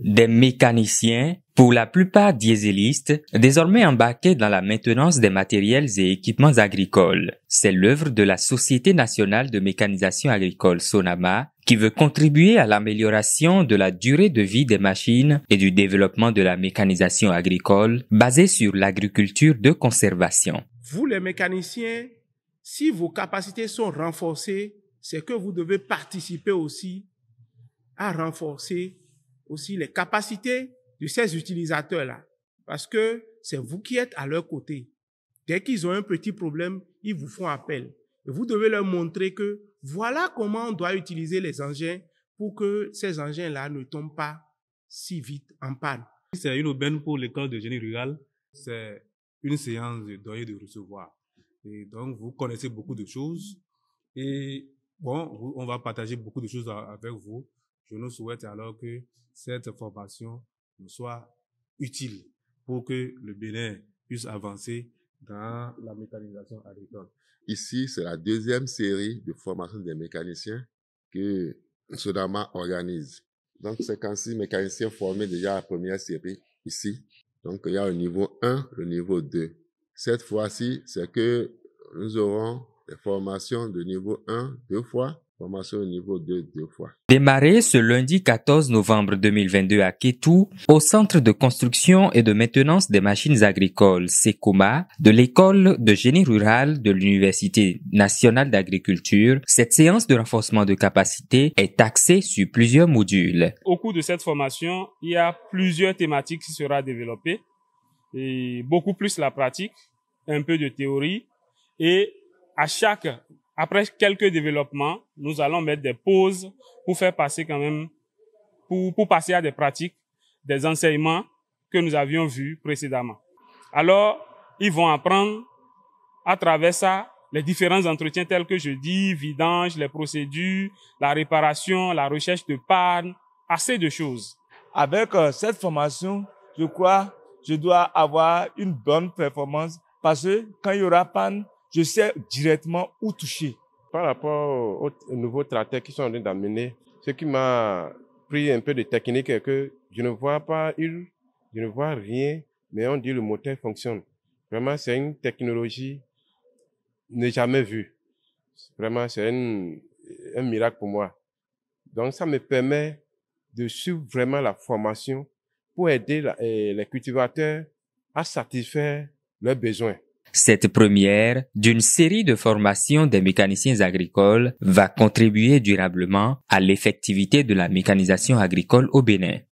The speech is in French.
Des mécaniciens, pour la plupart dieselistes, désormais embarqués dans la maintenance des matériels et équipements agricoles. C'est l'œuvre de la Société nationale de mécanisation agricole Sonama qui veut contribuer à l'amélioration de la durée de vie des machines et du développement de la mécanisation agricole basée sur l'agriculture de conservation. Vous les mécaniciens, si vos capacités sont renforcées, c'est que vous devez participer aussi à renforcer aussi les capacités de ces utilisateurs-là. Parce que c'est vous qui êtes à leur côté. Dès qu'ils ont un petit problème, ils vous font appel. Et vous devez leur montrer que voilà comment on doit utiliser les engins pour que ces engins-là ne tombent pas si vite en panne. C'est une aubaine pour l'école de génie rural. C'est une séance de donner et de recevoir. Et donc, vous connaissez beaucoup de choses. Et bon, on va partager beaucoup de choses avec vous. Je nous souhaite alors que cette formation nous soit utile pour que le Bénin puisse avancer dans la mécanisation agricole. Ici, c'est la deuxième série de formation des mécaniciens que Sonama organise. Donc, c'est 56 mécaniciens formés déjà à la première série ici. Donc, il y a le niveau 1, le niveau 2. Cette fois-ci, c'est que nous aurons des formations de niveau 1 deux fois, formation de niveau 2 deux fois. Démarré ce lundi 14 novembre 2022 à Kétou, au Centre de construction et de maintenance des machines agricoles SECOMA de l'École de génie rural de l'Université nationale d'agriculture, cette séance de renforcement de capacité est axée sur plusieurs modules. Au cours de cette formation, il y a plusieurs thématiques qui seront développées, et beaucoup plus la pratique, un peu de théorie, et après quelques développements, nous allons mettre des pauses pour faire passer quand même, pour passer à des pratiques, des enseignements que nous avions vus précédemment. Alors, ils vont apprendre à travers ça les différents entretiens tels que je dis, vidange, les procédures, la réparation, la recherche de panne, assez de choses. Avec cette formation, je crois, je dois avoir une bonne performance parce que quand il y aura panne, je sais directement où toucher. Par rapport aux nouveaux tracteurs qui sont en train d'amener, ce qui m'a pris un peu de technique est que je ne vois pas je ne vois rien, mais on dit le moteur fonctionne. Vraiment, c'est une technologie n'est jamais vue. Vraiment, c'est un miracle pour moi. Donc, ça me permet de suivre vraiment la formation pour aider les cultivateurs à satisfaire leurs besoins. Cette première d'une série de formations des mécaniciens agricoles va contribuer durablement à l'effectivité de la mécanisation agricole au Bénin.